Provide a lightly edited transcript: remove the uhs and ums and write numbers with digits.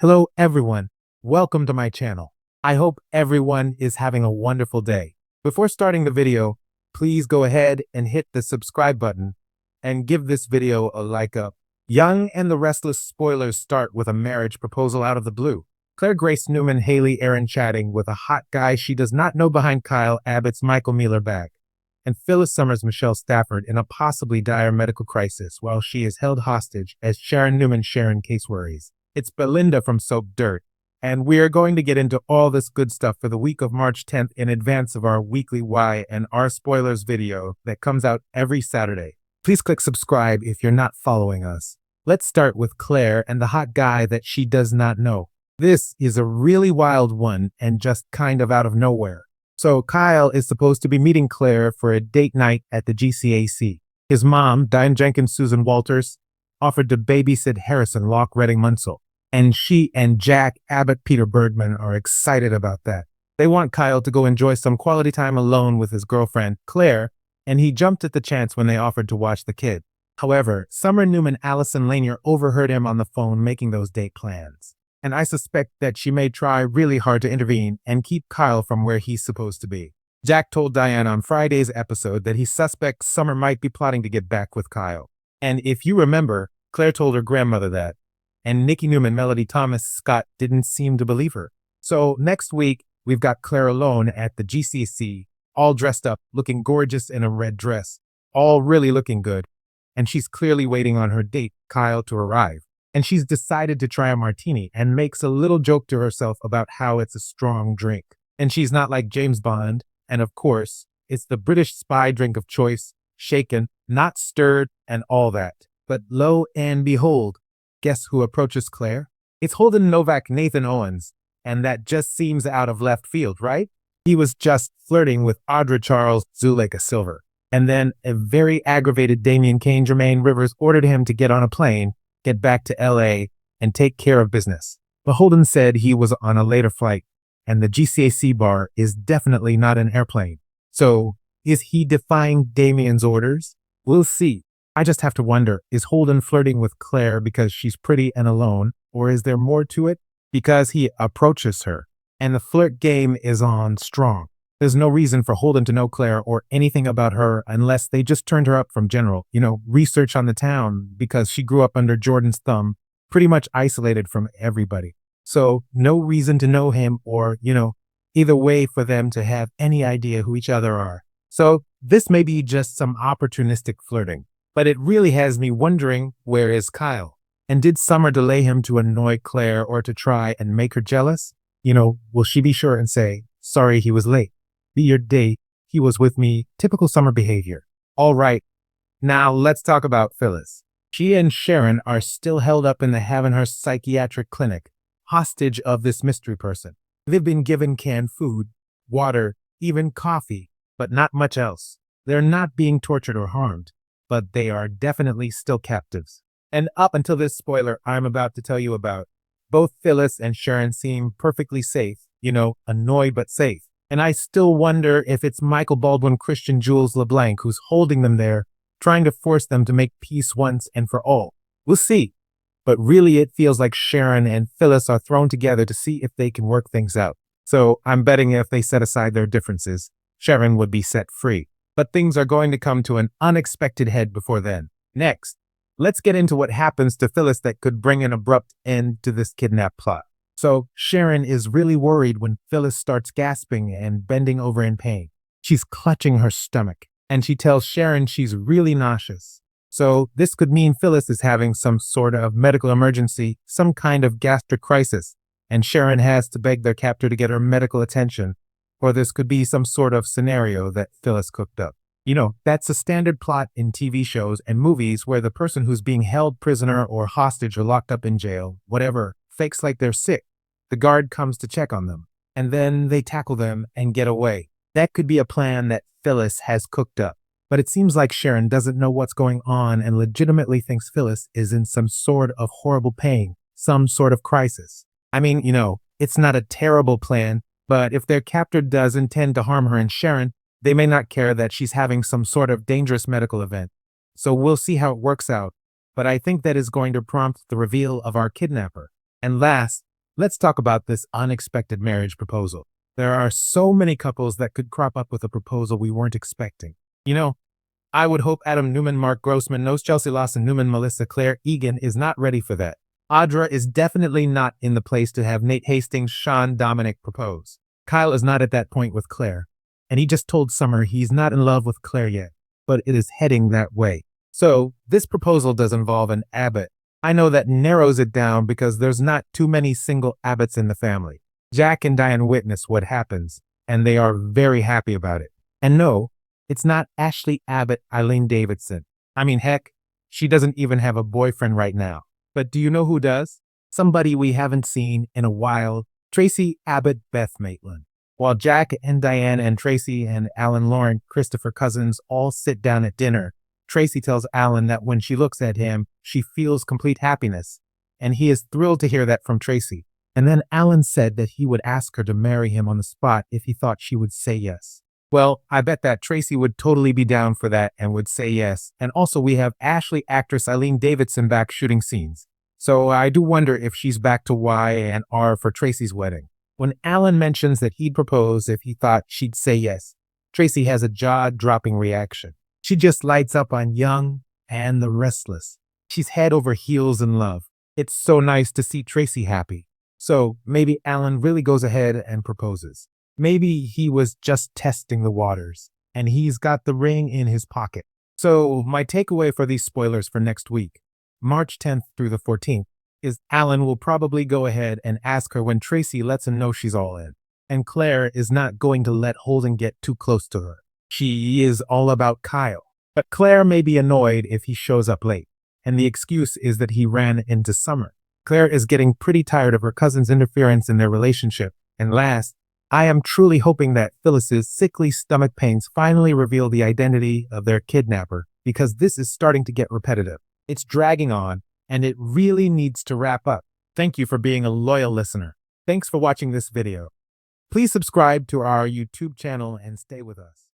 Hello everyone, welcome to my channel. I hope everyone is having a wonderful day. Before starting the video, please go ahead and hit the subscribe button and give this video a like up. Young and the Restless spoilers start with a marriage proposal out of the blue. Claire Grace Newman Haley Aaron chatting with a hot guy she does not know behind Kyle Abbott's Michael Mueller bag. And Phyllis Summers Michelle Stafford in a possibly dire medical crisis while she is held hostage as Sharon Newman Sharon case worries. It's Belinda from Soap Dirt, and we are going to get into all this good stuff for the week of March 10th in advance of our weekly Y&R spoilers video that comes out every Saturday. Please click subscribe if you're not following us. Let's start with Claire and the hot guy that she does not know. This is a really wild one and just kind of out of nowhere. So Kyle is supposed to be meeting Claire for a date night at the GCAC. His mom, Diane Jenkins Susan Walters, offered to babysit Harrison Locke Redding Munsell. And she and Jack Abbott Peter Bergman are excited about that. They want Kyle to go enjoy some quality time alone with his girlfriend, Claire, and he jumped at the chance when they offered to watch the kid. However, Summer Newman Allison Lanier overheard him on the phone making those date plans. And I suspect that she may try really hard to intervene and keep Kyle from where he's supposed to be. Jack told Diane on Friday's episode that he suspects Summer might be plotting to get back with Kyle. And if you remember, Claire told her grandmother that. And Nikki Newman, Melody Thomas Scott didn't seem to believe her. So next week, we've got Claire alone at the GCC, all dressed up, looking gorgeous in a red dress, all really looking good. And she's clearly waiting on her date, Kyle, to arrive. And she's decided to try a martini and makes a little joke to herself about how it's a strong drink. And she's not like James Bond. And of course, it's the British spy drink of choice, shaken, not stirred, and all that. But lo and behold, guess who approaches Claire? It's Holden Novak Nathan Owens, and that just seems out of left field, right? He was just flirting with Audra Charles Zuleika Silver. And then a very aggravated Damian Kane Jermaine Rivers ordered him to get on a plane, get back to LA, and take care of business. But Holden said he was on a later flight, and the GCAC bar is definitely not an airplane. So, is he defying Damian's orders? We'll see. I just have to wonder, is Holden flirting with Claire because she's pretty and alone, or is there more to it? Because he approaches her, and the flirt game is on strong. There's no reason for Holden to know Claire or anything about her unless they just turned her up from general, research on the town because she grew up under Jordan's thumb, pretty much isolated from everybody. So no reason to know him or, either way for them to have any idea who each other are. So this may be just some opportunistic flirting. But it really has me wondering, where is Kyle? And did Summer delay him to annoy Claire or to try and make her jealous? Will she be sure and say, sorry he was late. Be your date. He was with me. Typical Summer behavior. All right. Now let's talk about Phyllis. She and Sharon are still held up in the Havenhurst Psychiatric Clinic, hostage of this mystery person. They've been given canned food, water, even coffee, but not much else. They're not being tortured or harmed, but they are definitely still captives. And up until this spoiler I'm about to tell you about, both Phyllis and Sharon seem perfectly safe, annoyed but safe. And I still wonder if it's Michael Baldwin Christian Jules LeBlanc who's holding them there, trying to force them to make peace once and for all. We'll see. But really it feels like Sharon and Phyllis are thrown together to see if they can work things out. So I'm betting if they set aside their differences, Sharon would be set free. But things are going to come to an unexpected head before then. Next, let's get into what happens to Phyllis that could bring an abrupt end to this kidnap plot. So Sharon is really worried when Phyllis starts gasping and bending over in pain. She's clutching her stomach, and she tells Sharon she's really nauseous. So this could mean Phyllis is having some sort of medical emergency, some kind of gastric crisis, and Sharon has to beg their captor to get her medical attention. Or this could be some sort of scenario that Phyllis cooked up. That's a standard plot in TV shows and movies where the person who's being held prisoner or hostage or locked up in jail, whatever, fakes like they're sick. The guard comes to check on them, and then they tackle them and get away. That could be a plan that Phyllis has cooked up. But it seems like Sharon doesn't know what's going on and legitimately thinks Phyllis is in some sort of horrible pain, some sort of crisis. I mean, it's not a terrible plan. But if their captor does intend to harm her and Sharon, they may not care that she's having some sort of dangerous medical event. So we'll see how it works out. But I think that is going to prompt the reveal of our kidnapper. And last, let's talk about this unexpected marriage proposal. There are so many couples that could crop up with a proposal we weren't expecting. I would hope Adam Newman, Mark Grossman, Nose Chelsea Lawson, Newman, Melissa Claire Egan is not ready for that. Audra is definitely not in the place to have Nate Hastings, Sean Dominic propose. Kyle is not at that point with Claire, and he just told Summer he's not in love with Claire yet, but it is heading that way. So this proposal does involve an Abbott. I know that narrows it down because there's not too many single Abbotts in the family. Jack and Diane witness what happens, and they are very happy about it. And no, it's not Ashley Abbott Eileen Davidson. I mean, heck, she doesn't even have a boyfriend right now. But do you know who does? Somebody we haven't seen in a while, Tracy Abbott Beth Maitland. While Jack and Diane and Tracy and Alan Lauren, Christopher Cousins all sit down at dinner, Tracy tells Alan that when she looks at him, she feels complete happiness. And he is thrilled to hear that from Tracy. And then Alan said that he would ask her to marry him on the spot if he thought she would say yes. Well, I bet that Tracy would totally be down for that and would say yes. And also we have Ashley actress Eileen Davidson back shooting scenes. So I do wonder if she's back to Y&R for Tracy's wedding. When Alan mentions that he'd propose if he thought she'd say yes, Tracy has a jaw-dropping reaction. She just lights up on Young and The Restless. She's head over heels in love. It's so nice to see Tracy happy. So maybe Alan really goes ahead and proposes. Maybe he was just testing the waters, and he's got the ring in his pocket. So my takeaway for these spoilers for next week, March 10th through the 14th, is Alan will probably go ahead and ask her when Tracy lets him know she's all in. And Claire is not going to let Holden get too close to her. She is all about Kyle. But Claire may be annoyed if he shows up late, and the excuse is that he ran into Summer. Claire is getting pretty tired of her cousin's interference in their relationship. And last, I am truly hoping that Phyllis's sickly stomach pains finally reveal the identity of their kidnapper, because this is starting to get repetitive. It's dragging on, and it really needs to wrap up. Thank you for being a loyal listener. Thanks for watching this video. Please subscribe to our YouTube channel and stay with us.